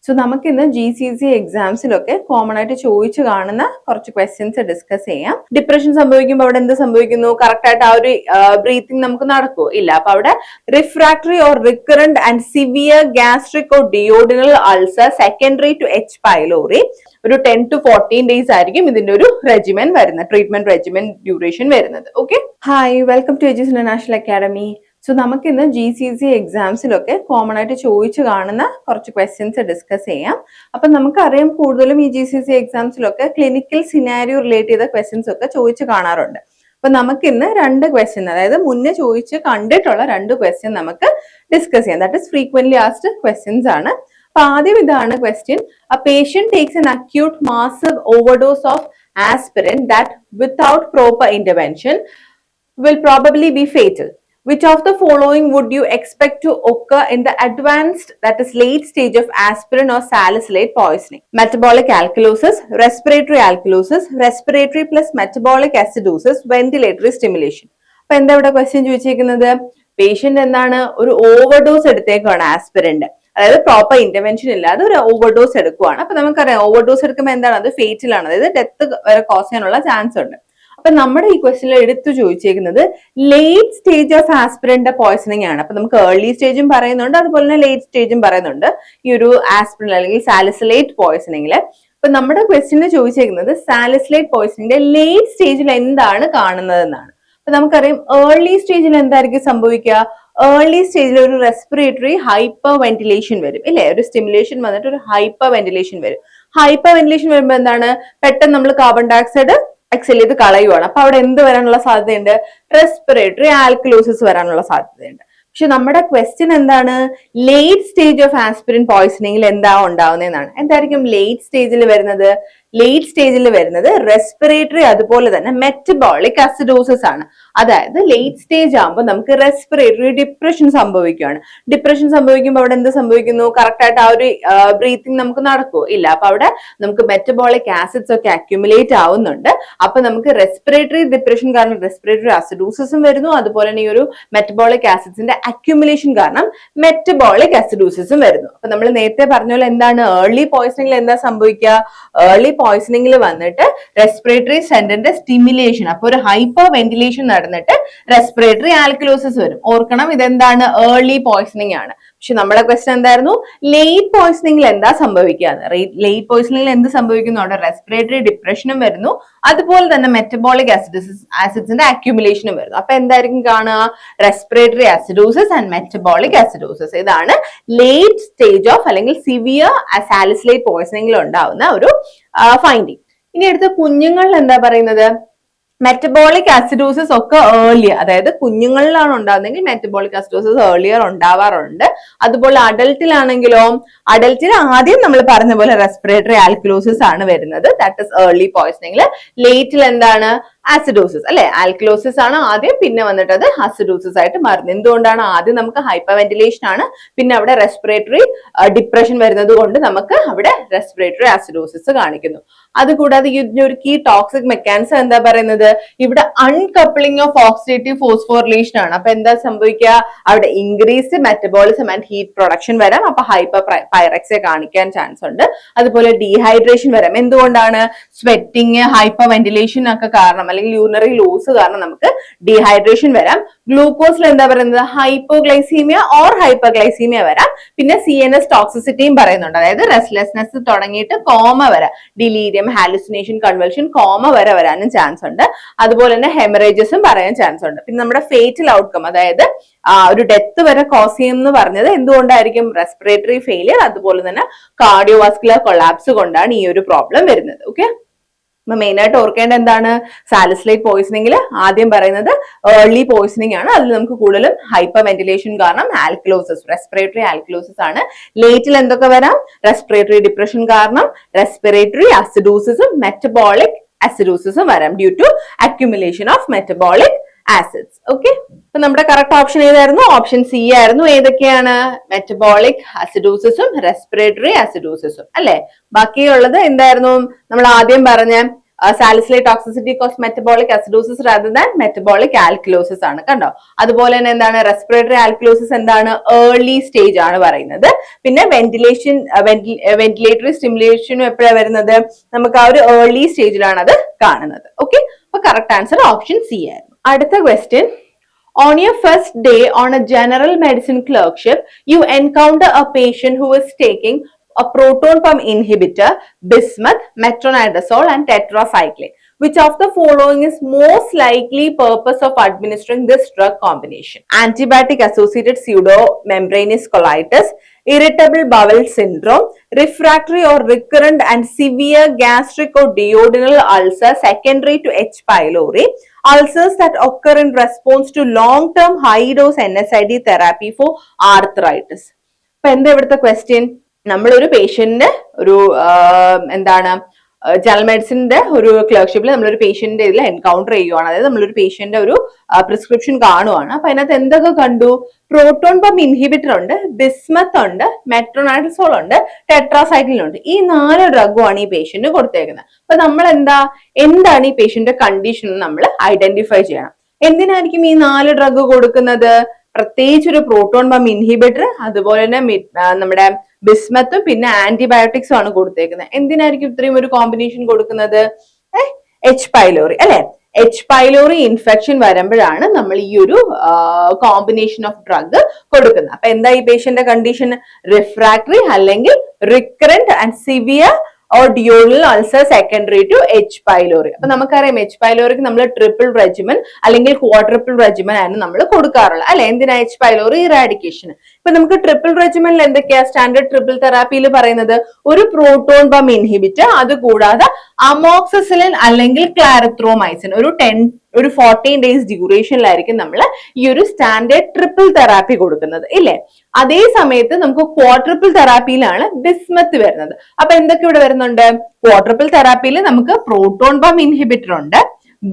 So നമുക്ക് ഇന്ന് GCC എക്സാംസിലൊക്കെ common ആയിട്ട് ചോദിച്ചു കാണുന്ന കുറച്ച് ക്വസ്റ്റ്യൻസ് ഡിസ്കസ് ചെയ്യാം. ഡിപ്രഷൻ സംഭവിക്കുമ്പോൾ അവിടെ എന്ത് സംഭവിക്കുന്നു? കറക്റ്റ് ആയിട്ട് ആ ഒരു ബ്രീത്തിങ് നമുക്ക് നടക്കുമോ? ഇല്ല. അപ്പൊ അവിടെ refractory or recurrent and severe gastric or duodenal ulcer secondary to H pylori ഒരു 10 to 14 ഡേയ്സ് ആയിരിക്കും ഇതിന്റെ ഒരു റെജിമെൻ വരുന്നത്, ട്രീറ്റ്മെന്റ് റെജിമെൻ ഡ്യൂറേഷൻ വരുന്നത്. Okay, hi, welcome to Aegis international academy. So നമുക്ക് ഇന്ന് GCC എക്സാംസിലൊക്കെ കോമൺ ആയിട്ട് ചോദിച്ചു കാണുന്ന കുറച്ച് ക്വസ്റ്റ്യൻസ് ഡിസ്കസ് ചെയ്യാം. അപ്പൊ നമുക്കറിയാം കൂടുതലും ഈ GCC എക്സാംസിലൊക്കെ ക്ലിനിക്കൽ സിനാരിയോ റിലേറ്റ് ചെയ്ത ക്വസ്റ്റ്യൻസ് ഒക്കെ ചോദിച്ചു കാണാറുണ്ട്. അപ്പൊ നമുക്ക് ഇന്ന് രണ്ട് ക്വസ്റ്റ്യൻ, അതായത് മുന്നേ ചോദിച്ച് കണ്ടിട്ടുള്ള രണ്ട് ക്വസ്റ്റ്യൻ നമുക്ക് ഡിസ്കസ് ചെയ്യാം. That is frequently asked questions ആണ്. അപ്പൊ ആദ്യം ഇതാണ് question: A patient takes an acute massive overdose of aspirin that without proper intervention will probably be fatal. Which of the following would you expect to occur in the advanced, that is late stage of aspirin or salicylate poisoning? Metabolic alkalosis, respiratory alkalosis, respiratory plus metabolic acidosis, ventilatory stimulation. അപ്പൊ എന്താ ഇവിടെ question ചോദിച്ചിരിക്കുന്നത്? Patient എന്താണ്, ഒരു overdose എടുത്തേക്കാണ് ആസ്പിരിന്റെ, അതായത് proper intervention ഇല്ലാതെ ഒരു overdose എടുക്കുവാണ്. അപ്പൊ നമുക്കറിയാം ഓവർഡോസ് എടുക്കുമ്പോൾ എന്താണ്, അത് ഫേറ്റൽ ആണ്, അതായത് ഡെത്ത് വരെ കോസ് ചെയ്യാനുള്ള ചാൻസ് ഉണ്ട്. അപ്പൊ നമ്മുടെ ഈ ക്വസ്റ്റ്യനിൽ എടുത്തു ചോദിച്ചേക്കുന്നത് ലേറ്റ് സ്റ്റേജ് ഓഫ് ആസ്പിരിന്റെ പോയ്സണിങ് ആണ്. അപ്പൊ നമുക്ക് ഏർലി സ്റ്റേജും പറയുന്നുണ്ട്, അതുപോലെ തന്നെ ലേറ്റ് സ്റ്റേജും പറയുന്നുണ്ട് ഈ ഒരു ആസ്പിരിൻ അല്ലെങ്കിൽ സാലിസിലേറ്റ് പോയ്സണിങ്ങില്. അപ്പൊ നമ്മുടെ ക്വസ്റ്റ്യന് ചോദിച്ചേക്കുന്നത് സാലിസിലേറ്റ് പോയ്സണിങ്ങിന്റെ ലേറ്റ് സ്റ്റേജിൽ എന്താണ് കാണുന്നത് എന്നാണ്. അപ്പൊ നമുക്കറിയാം ഏർലി സ്റ്റേജിൽ എന്തായിരിക്കും സംഭവിക്കുക? ഏർലി സ്റ്റേജിൽ ഒരു റെസ്പിറേറ്ററി ഹൈപ്പർ വെന്റിലേഷൻ വരും, ഇല്ലേ? ഒരു സ്റ്റിമുലേഷൻ വന്നിട്ട് ഒരു ഹൈപ്പർ വെന്റിലേഷൻ വരും. ഹൈപ്പർ വെന്റിലേഷൻ വരുമ്പോൾ എന്താണ്, പെട്ടെന്ന് നമ്മൾ കാർബൺ ഡയോക്സൈഡ് എക്സെൽ ചെയ്ത് കളയുവാണ്. അപ്പൊ അവിടെ എന്ത് വരാനുള്ള സാധ്യതയുണ്ട്? റെസ്പിറേറ്ററി ആൽക്കലോസിസ് വരാനുള്ള സാധ്യതയുണ്ട്. പക്ഷെ നമ്മുടെ ക്വസ്റ്റ്യൻ എന്താണ്, ലേറ്റ് സ്റ്റേജ് ഓഫ് ആസ്പിരിൻ പോയ്സണിങ്ങിൽ എന്താ ഉണ്ടാവുന്നതെന്നാണ്. എന്തായിരിക്കും ലേറ്റ് സ്റ്റേജിൽ വരുന്നത്? ലേറ്റ് സ്റ്റേജിൽ വരുന്നത് റെസ്പിറേറ്ററി അതുപോലെ തന്നെ മെറ്റബോളിക് അസിഡോസിസ് ആണ്. അതായത് ലേറ്റ് സ്റ്റേജ് ആകുമ്പോൾ നമുക്ക് റെസ്പിറേറ്ററി ഡിപ്രഷൻ സംഭവിക്കുകയാണ്. ഡിപ്രഷൻ സംഭവിക്കുമ്പോൾ അവിടെ എന്ത് സംഭവിക്കുന്നു? കറക്റ്റ് ആയിട്ട് ആ ഒരു ബ്രീത്തിങ് നമുക്ക് നടക്കുമോ? ഇല്ല. അപ്പൊ അവിടെ നമുക്ക് മെറ്റബോളിക് ആസിഡ്സ് ഒക്കെ അക്യുമുലേറ്റ് ആവുന്നുണ്ട്. അപ്പൊ നമുക്ക് റെസ്പിറേറ്ററി ഡിപ്രഷൻ കാരണം റെസ്പിറേറ്ററി അസിഡോസിസും വരുന്നു, അതുപോലെ തന്നെ ഈ ഒരു മെറ്റബോളിക് ആസിഡ്സിന്റെ അക്യുമുലേഷൻ കാരണം മെറ്റബോളിക് അസിഡോസിസും വരുന്നു. അപ്പൊ നമ്മൾ നേരത്തെ പറഞ്ഞ പോലെ എന്താണ്, ഏർലി പോയ്സണിങ്ങിൽ എന്താ സംഭവിക്കുക? ഏർലി പോയ്സണിങ്ങിൽ വന്നിട്ട് റെസ്പിറേറ്ററി സെന്ററിന്റെ സ്റ്റിമുലേഷൻ, അപ്പൊ ഒരു ഹൈപ്പർ വെന്റിലേഷൻ നടന്നിട്ട് റെസ്പിറേറ്ററി ആൽക്കലോസിസ് വരും. ഓർക്കണം, ഇതെന്താണ്, ഏർലി പോയ്സണിങ് ആണ്. പക്ഷെ നമ്മുടെ ക്വസ്റ്റ്യൻ എന്തായിരുന്നു, ലേറ്റ് പോയ്സണിങ്ങിൽ എന്താ സംഭവിക്കുക? ലേറ്റ് പോയ്സണിങ്ങിൽ എന്ത് സംഭവിക്കുന്നു? അവിടെ റെസ്പിറേറ്ററി ഡിപ്രഷനും വരുന്നു, അതുപോലെ തന്നെ മെറ്റബോളിക് ആസിഡ്സിന്റെ അക്യുമുലേഷനും വരുന്നു. അപ്പൊ എന്തായിരിക്കും കാണുക? Respiratory acidosis and metabolic acidosis. ഇതാണ് ലേറ്റ് സ്റ്റേജ് ഓഫ് അല്ലെങ്കിൽ സിവിയർ സാലിസിലേറ്റ് പോയ്സണിങ്ങിൽ ഉണ്ടാവുന്ന ഒരു ഫൈൻഡിങ്. ഇനി അടുത്ത കുഞ്ഞുങ്ങളിൽ എന്താ പറയുന്നത്? മെറ്റബോളിക് അസിഡോസിസ് ഒക്കെ ഏർലിയർ, അതായത് കുഞ്ഞുങ്ങളിലാണ് ഉണ്ടാകുന്നതെങ്കിൽ മെറ്റബോളിക് അസിഡോസിസ് ഏർലിയർ ഉണ്ടാവാറുണ്ട്. അതുപോലെ അഡൽട്ടിലാണെങ്കിലോ, അഡൽട്ടിൽ ആദ്യം നമ്മൾ പറഞ്ഞ പോലെ റെസ്പിറേറ്ററി ആൽക്കലോസിസ് ആണ് വരുന്നത്, ദാറ്റ് ഇസ് ഏർലി പോയ്സണിങ്ങിൽ. ലേറ്റിൽ എന്താണ്? ആസിഡോസിസ്, അല്ലെ? ആൽക്കലോസിസ് ആണ് ആദ്യം, പിന്നെ വന്നിട്ട് അത് അസിഡോസിസ് ആയിട്ട് മാറുന്നു. എന്തുകൊണ്ടാണ്? ആദ്യം നമുക്ക് ഹൈപ്പർ വെന്റിലേഷൻ ആണ്, പിന്നെ അവിടെ റെസ്പിറേറ്ററി ഡിപ്രഷൻ വരുന്നത് കൊണ്ട് നമുക്ക് അവിടെ റെസ്പിറേറ്ററി ആസിഡോസിസ് കാണിക്കുന്നു. അതുകൂടാതെ ഇതിനൊരു കീ ടോക്സിക് മെക്കാനിസം എന്താ പറയുന്നത്? ഇവിടെ അൺകപ്ലിംഗ് ഓഫ് ഓക്സിഡേറ്റീവ് ഫോസ്ഫോറിലേഷൻ ആണ്. അപ്പൊ എന്താ സംഭവിക്കുക? അവിടെ increased metabolism and heat production വരാം. അപ്പൊ ഹൈപ്പർ പൈറക്സിയ കാണിക്കാൻ ചാൻസ് ഉണ്ട്. അതുപോലെ ഡീഹൈഡ്രേഷൻ വരാം. എന്തുകൊണ്ടാണ്? സ്വെറ്റിംഗ്, ഹൈപ്പർ വെന്റിലേഷൻ ഒക്കെ കാരണം അല്ലെങ്കിൽ യൂറിനറി ലോസ് കാരണം നമുക്ക് ഡീഹൈഡ്രേഷൻ വരാം. ഗ്ലൂക്കോസിൽ എന്താ പറയുന്നത്? ഹൈപ്പോഗ്ലൈസീമിയ ഓർ ഹൈപ്പർഗ്ലൈസീമിയ വരാം. പിന്നെ CNS ടോക്സിസിറ്റിയും പറയുന്നുണ്ട്, അതായത് റെസ്റ്റ്ലെസ്നെസ് തുടങ്ങിയിട്ട് കോമ വരാം, ഡിലീരിയം, ഹാലുസിനേഷൻ, കൺവൾഷൻ, കോമ വരെ വരാനും ചാൻസ് ഉണ്ട്. അതുപോലെ തന്നെ ഹെമറേജസും പറയാൻ ചാൻസ് ഉണ്ട്. പിന്നെ നമ്മുടെ ഫേറ്റൽ ഔട്ട്കം, അതായത് ഒരു ഡെത്ത് വരെ കോസ് ചെയ്യും എന്ന് പറഞ്ഞത് എന്തുകൊണ്ടായിരിക്കും? റെസ്പിറേറ്ററി ഫെയിലിയർ അതുപോലെ തന്നെ കാർഡിയോവാസ്കുലർ കൊളാപ്സ് കൊണ്ടാണ് ഈ ഒരു പ്രോബ്ലം വരുന്നത്. ഓക്കെ, അപ്പൊ മെയിൻ ആയിട്ട് ഓർക്കേണ്ട എന്താണ്? സാലിസിലേറ്റ് പോയ്സണിങ്ങിൽ ആദ്യം പറയുന്നത് ഏർലി പോയ്സണിങ് ആണ്. അതിൽ നമുക്ക് കൂടുതലും ഹൈപ്പർ വെന്റിലേഷൻ കാരണം ആൽക്കലോസിസ്, റെസ്പിറേറ്ററി ആൽക്കലോസിസ് ആണ്. ലേറ്റിൽ എന്തൊക്കെ വരാം? റെസ്പിറേറ്ററി ഡിപ്രഷൻ കാരണം റെസ്പിറേറ്ററി അസിഡോസിസും മെറ്റബോളിക് അസിഡോസിസും വരാം due to accumulation of metabolic acids. Okay, അപ്പൊ നമ്മുടെ കറക്റ്റ് ഓപ്ഷൻ ഏതായിരുന്നു? ഓപ്ഷൻ സി ആയിരുന്നു. ഏതൊക്കെയാണ്? മെറ്റബോളിക് അസിഡോസിസും റെസ്പിറേറ്ററി അസിഡോസിസും, അല്ലെ? ബാക്കിയുള്ളത് എന്തായിരുന്നു? നമ്മൾ ആദ്യം പറഞ്ഞ salicylate toxicity cause metabolic acidosis rather than metabolic alkalosis ആണ്. കണ്ടോ? അതുപോലെ തന്നെ എന്താണ് റെസ്പിറേറ്ററി ആൽക്കലോസിസ് എന്താണ് ഏർലി സ്റ്റേജ് ആണ് പറയുന്നത്. പിന്നെ വെന്റിലേറ്ററി സ്റ്റിമുലേഷനും എപ്പോഴാണ് വരുന്നത്? നമുക്ക് ആ ഒരു ഏർലി സ്റ്റേജിലാണ് അത് കാണുന്നത്. ഓക്കെ, അപ്പൊ കറക്റ്റ് ആൻസർ ഓപ്ഷൻ സി ആയിരുന്നു. അടുത്ത question, on your first day on a general medicine clerkship, you encounter a patient who is taking a proton pump inhibitor, bismuth, metronidazole, and tetracycline. Which of the following is most likely purpose of administering this drug combination? Antibiotic associated pseudomembranous colitis, irritable bowel syndrome, refractory or recurrent and severe gastric or duodenal ulcer secondary to H. pylori, ulcers that occur in response to long-term high-dose NSAID therapy for arthritis. അപ്പൊ എന്താ ഇവിടുത്തെ question? നമ്മളൊരു പേഷ്യന്റിന് ഒരു എന്താണ് general മെഡിസിന്റെ ഒരു ക്ലർക്ഷിപ്പിൽ നമ്മളൊരു പേഷ്യന്റിന്റെ ഇതിൽ encounter ചെയ്യുവാണ്. അതായത് നമ്മളൊരു പേഷ്യന്റിന്റെ ഒരു പ്രിസ്ക്രിപ്ഷൻ കാണുവാണ്. അപ്പൊ അതിനകത്ത് എന്തൊക്കെ കണ്ടു? പ്രോട്ടോൺ പമ്പ് ഇൻഹിബിറ്റർ ഉണ്ട്, ബിസ്മത്ത് ഉണ്ട്, മെട്രോണൈഡസോൾ ഉണ്ട്, ടെട്രാസൈക്ലിൻ ഉണ്ട്. ഈ 4 ഡ്രഗുമാണ് ഈ പേഷ്യന്റ് കൊടുത്തേക്കുന്നത്. അപ്പൊ നമ്മൾ എന്താണ് ഈ പേഷ്യന്റിന്റെ കണ്ടീഷൻ നമ്മൾ ഐഡന്റിഫൈ ചെയ്യണം. എന്തിനായിരിക്കും ഈ 4 ഡ്രഗ് കൊടുക്കുന്നത്? പ്രത്യേകിച്ച് ഒരു പ്രോട്ടോൺ പമ്പ് ഇൻഹിബിറ്റർ, അതുപോലെ തന്നെ നമ്മുടെ ബിസ്മത്തും പിന്നെ ആന്റിബയോട്ടിക്സും ആണ് കൊടുത്തേക്കുന്നത്. എന്തിനായിരിക്കും ഇത്രയും ഒരു കോമ്പിനേഷൻ കൊടുക്കുന്നത്? എച്ച് പൈലോറി അല്ലെ? എച്ച് പൈലോറി ഇൻഫെക്ഷൻ വരുമ്പോഴാണ് നമ്മൾ ഈ ഒരു കോമ്പിനേഷൻ ഓഫ് ഡ്രഗ് കൊടുക്കുന്നത്. അപ്പൊ എന്താ ഈ പേഷ്യന്റെ കണ്ടീഷൻ? റിഫ്രാക്ടറി അല്ലെങ്കിൽ recurrent and severe or duodenal ulcer secondary to H. pylori. അപ്പൊ നമുക്കറിയാം H. pyloriക്ക് നമ്മൾ ട്രിപ്പിൾ റെജിമൻ അല്ലെങ്കിൽ ക്വാഡ്രിപ്പിൾ റെജിമൻ ആണ് നമ്മൾ കൊടുക്കാറുള്ളത് അല്ലെ? എന്തിനാ H. pylori eradication. ഇപ്പൊ നമുക്ക് ട്രിപ്പിൾ റെജിമനിൽ എന്തൊക്കെയാ സ്റ്റാൻഡേർഡ് ട്രിപ്പിൾ തെറാപ്പിയിൽ പറയുന്നത്? ഒരു പ്രോട്ടോൺ പമ്പ് ഇൻഹിബിറ്റർ, അത് കൂടാതെ അമോക്സിസിലിൻ അല്ലെങ്കിൽ ക്ലാരിത്രോമൈസിൻ ഒരു 14 days ഡ്യൂറേഷനിലായിരിക്കും നമ്മൾ ഈ ഒരു സ്റ്റാൻഡേർഡ് ട്രിപ്പിൾ തെറാപ്പി കൊടുക്കുന്നത് ഇല്ലേ? അതേ സമയത്ത് നമുക്ക് ക്വാഡ്രിപ്പിൾ തെറാപ്പിയിലാണ് ബിസ്മത്ത് വരുന്നത്. അപ്പൊ എന്തൊക്കെ ഇവിടെ വരുന്നുണ്ട്? ക്വാഡ്രിപ്പിൾ തെറാപ്പിയിൽ നമുക്ക് പ്രോട്ടോൺ പമ്പ് ഇൻഹിബിറ്റർ ഉണ്ട്,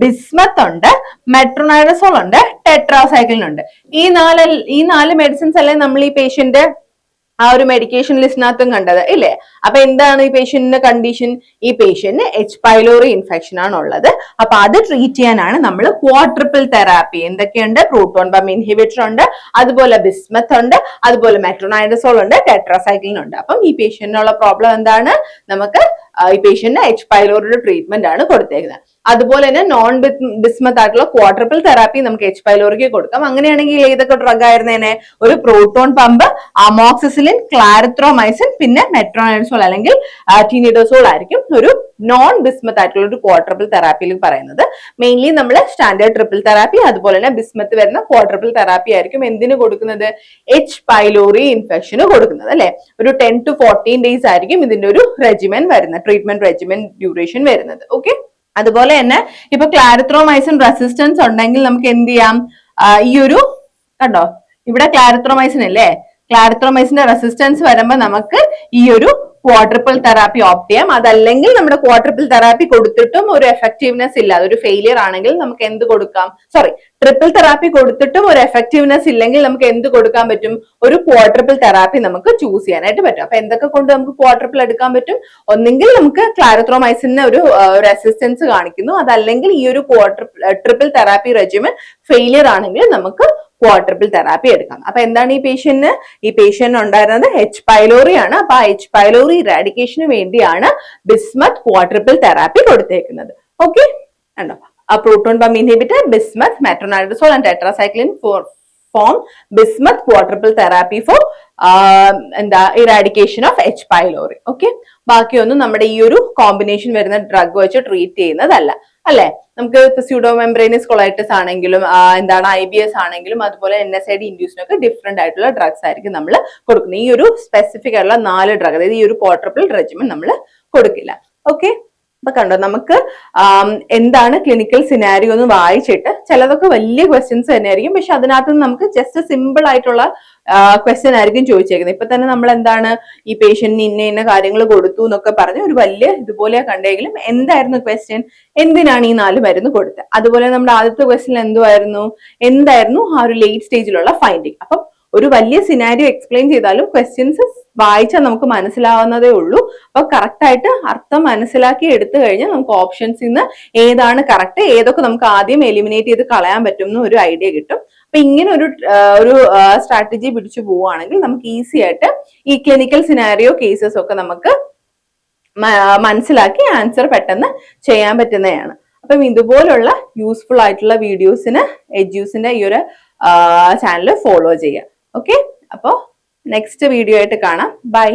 ബിസ്മത്ത് ഉണ്ട്, മെട്രോണൈഡസോൾ ഉണ്ട്, ടെട്രാസൈക്ലിൻ ഉണ്ട്. ഈ നാല് മെഡിസിൻസ് അല്ലേ നമ്മൾ ഈ പേഷ്യന്റ് ആ ഒരു മെഡിക്കേഷൻ ലിസ്റ്റിനകത്തും കണ്ടത് ഇല്ലേ? അപ്പൊ എന്താണ് ഈ പേഷ്യന്റിന്റെ കണ്ടീഷൻ? ഈ പേഷ്യന്റിന് എച്ച് പൈലോറി ഇൻഫെക്ഷൻ ആണ് ഉള്ളത്. അപ്പൊ അത് ട്രീറ്റ് ചെയ്യാനാണ് നമ്മൾ ക്വാഡ്രിപ്പിൾ തെറാപ്പി. എന്തൊക്കെയുണ്ട്? പ്രോട്ടോൺ പമ്പ് ഇൻഹിബിറ്റർ ഉണ്ട്, അതുപോലെ ബിസ്മത്ത് ഉണ്ട്, അതുപോലെ മെട്രോണൈഡസോൾ ഉണ്ട്, ടെട്രാസൈക്ലിൻ ഉണ്ട്. അപ്പം ഈ പേഷ്യന്റിനുള്ള പ്രോബ്ലം എന്താണ്? നമുക്ക് ഈ പേഷ്യന്റിന് എച്ച് പൈലോറിയുടെ ട്രീറ്റ്മെന്റ് ആണ് കൊടുത്തേക്കുന്നത്. അതുപോലെ തന്നെ നോൺ ബിസ്മത്ത് ആയിട്ടുള്ള ക്വാഡ്രിപ്പിൾ തെറാപ്പി നമുക്ക് എച്ച് പൈലോറിക്ക് കൊടുക്കാം. അങ്ങനെയാണെങ്കിൽ ഏതൊക്കെ ഡ്രഗ് ആയിരുന്നേനെ? ഒരു പ്രോട്ടോൺ പമ്പ്, അമോക്സിസിലിൻ, ക്ലാരിത്രോമൈസിൻ, പിന്നെ മെട്രോണൈഡസോൾ അല്ലെങ്കിൽ ടീനിഡോസോൾ ആയിരിക്കും ഒരു നോൺ ബിസ്മത്ത് ആയിട്ടുള്ള ഒരു ക്വാഡ്രിപ്പിൾ തെറാപ്പിയിൽ പറയുന്നത്. മെയിൻലി നമ്മൾ സ്റ്റാൻഡേർഡ് ട്രിപ്പിൾ തെറാപ്പി, അതുപോലെ തന്നെ ബിസ്മത്ത് വരുന്ന ക്വാഡ്രിപ്പിൾ തെറാപ്പി ആയിരിക്കും എന്തിനു കൊടുക്കുന്നത്? എച്ച് പൈലോറി ഇൻഫെക്ഷന് കൊടുക്കുന്നത് അല്ലെ? ഒരു 10 to 14 days ആയിരിക്കും ഇതിന്റെ ഒരു റെജിമെൻ വരുന്നത്, ട്രീറ്റ്മെന്റ് റെജിമെൻ ഡ്യൂറേഷൻ വരുന്നത്. ഓക്കെ, അതുപോലെ തന്നെ ഇപ്പൊ ക്ലാരിത്രോമൈസിൻ റെസിസ്റ്റൻസ് ഉണ്ടെങ്കിൽ നമുക്ക് എന്ത് ചെയ്യാം? ഈ ഒരു കണ്ടോ ഇവിടെ ക്ലാരിത്രോമൈസിൻ അല്ലേ? ക്ലാരിത്രോമൈസിന്റെ റെസിസ്റ്റൻസ് വരുമ്പോൾ നമുക്ക് ഈ ഒരു ക്വാഡ്രിപ്പിൾ തെറാപ്പി ഓപ്റ്റ് ചെയ്യാം. അതല്ലെങ്കിൽ നമ്മുടെ ക്വാഡ്രിപ്പിൾ തെറാപ്പി കൊടുത്തിട്ടും ഒരു എഫക്റ്റീവ്നെസ് ഇല്ല, അതൊരു ഫെയിലിയർ ആണെങ്കിൽ നമുക്ക് എന്ത് കൊടുക്കാം? ട്രിപ്പിൾ തെറാപ്പി കൊടുത്തിട്ടും ഒരു എഫക്റ്റീവ്നെസ് ഇല്ലെങ്കിൽ നമുക്ക് എന്ത് കൊടുക്കാൻ പറ്റും? ഒരു ക്വാഡ്രിപ്പിൾ തെറാപ്പി നമുക്ക് ചൂസ് ചെയ്യാനായിട്ട് പറ്റും. അപ്പൊ എന്തൊക്കെ കൊണ്ട് നമുക്ക് ക്വാഡ്രിപ്പിൾ എടുക്കാൻ പറ്റും? ഒന്നെങ്കിൽ നമുക്ക് ക്ലാരിത്രോമൈസിന് ഒരു റെസിസ്റ്റൻസ് കാണിക്കുന്നു, അതല്ലെങ്കിൽ ഈ ഒരു ട്രിപ്പിൾ തെറാപ്പി റെജിമൻ ഫെയിലിയർ ആണെങ്കിൽ നമുക്ക് ക്വാഡ്രിപ്പിൾ തെറാപ്പി എടുക്കാം. അപ്പൊ എന്താണ് ഈ പേഷ്യന്റ് ഉണ്ടായിരുന്നത്? എച്ച് പൈലോറി ആണ്. അപ്പൊ ആ എച്ച് പൈലോറി ഇറാഡിക്കേഷന് വേണ്ടിയാണ് ബിസ്മത്ത് ക്വാഡ്രിപ്പിൾ തെറാപ്പി കൊടുത്തേക്കുന്നത്. ഓക്കെ, കണ്ടോ? A proton pump inhibitor, bismuth, metronidazole and tetracycline form bismuth quadruple therapy for eradication of H pylori. Okay, ബാക്കിയൊന്നും നമ്മുടെ ഈ ഒരു കോമ്പിനേഷൻ വരുന്ന ഡ്രഗ് വെച്ച് ട്രീറ്റ് ചെയ്യുന്നതല്ല അല്ലെ? നമുക്ക് സ്യൂഡോമെംബ്രേനസ് കൊളൈറ്റിസ് ആണെങ്കിലും IBS ആണെങ്കിലും അതുപോലെ NSAID ഇൻഡ്യൂസിനൊക്കെ ഡിഫറെന്റ് ആയിട്ടുള്ള ഡ്രഗ്സ് ആയിരിക്കും നമ്മൾ കൊടുക്കുന്നത്. ഈ ഒരു സ്പെസിഫിക് ആയിട്ടുള്ള 4 ഡ്രഗ്, അതായത് ഈ ഒരു ക്വാഡ്രിപ്പിൾ റെജിമൻ നമ്മൾ കൊടുക്കില്ല. ഓക്കെ, അപ്പൊ കണ്ടോ, നമുക്ക് എന്താണ് ക്ലിനിക്കൽ സിനാരിയോ എന്ന് വായിച്ചിട്ട് ചിലതൊക്കെ വലിയ ക്വസ്റ്റ്യൻസ് തന്നെയായിരിക്കും, പക്ഷെ അതിനകത്ത് നിന്ന് നമുക്ക് ജസ്റ്റ് സിമ്പിൾ ആയിട്ടുള്ള ക്വസ്റ്റ്യൻ ആയിരിക്കും ചോദിച്ചേക്കുന്നത്. ഇപ്പൊ തന്നെ നമ്മൾ എന്താണ് ഈ പേഷ്യന്റിന് ഇന്ന കാര്യങ്ങൾ കൊടുത്തു എന്നൊക്കെ പറഞ്ഞ് ഒരു വലിയ ഇതുപോലെ കണ്ടെങ്കിലും എന്തായിരുന്നു ക്വസ്റ്റ്യൻ? എന്തിനാണ് ഈ 4 മരുന്ന് കൊടുത്തത്? അതുപോലെ നമ്മുടെ ആദ്യത്തെ ക്വസ്റ്റ്യൻ എന്തായിരുന്നു ആ ഒരു ലേറ്റ് സ്റ്റേജിലുള്ള ഫൈൻഡിങ്. അപ്പം ഒരു വലിയ സിനാരിയോ എക്സ്പ്ലെയിൻ ചെയ്താലും ക്വസ്റ്റ്യൻസ് വായിച്ചാൽ നമുക്ക് മനസ്സിലാവുന്നതേ ഉള്ളൂ. അപ്പൊ കറക്റ്റ് ആയിട്ട് അർത്ഥം മനസ്സിലാക്കി എടുത്തു കഴിഞ്ഞാൽ നമുക്ക് ഓപ്ഷൻസിൽ നിന്ന് ഏതാണ് കറക്റ്റ്, ഏതൊക്കെ നമുക്ക് ആദ്യം എലിമിനേറ്റ് ചെയ്ത് കളയാൻ പറ്റും എന്ന് ഒരു ഐഡിയ കിട്ടും. അപ്പൊ ഇങ്ങനെ ഒരു സ്ട്രാറ്റജി പിടിച്ചു പോവുകയാണെങ്കിൽ നമുക്ക് ഈസി ആയിട്ട് ഈ ക്ലിനിക്കൽ സിനാരിയോ കേസസ് ഒക്കെ നമുക്ക് മനസ്സിലാക്കി ആൻസർ പെട്ടെന്ന് ചെയ്യാൻ പറ്റുന്നതാണ്. അപ്പം ഇതുപോലുള്ള യൂസ്ഫുൾ ആയിട്ടുള്ള വീഡിയോസിന് എഡ്യൂസിന്റെ ഈ ഒരു ചാനൽ ഫോളോ ചെയ്യാം. ഓക്കെ, അപ്പോൾ നെക്സ്റ്റ് വീഡിയോ ആയിട്ട് കാണാം. ബൈ.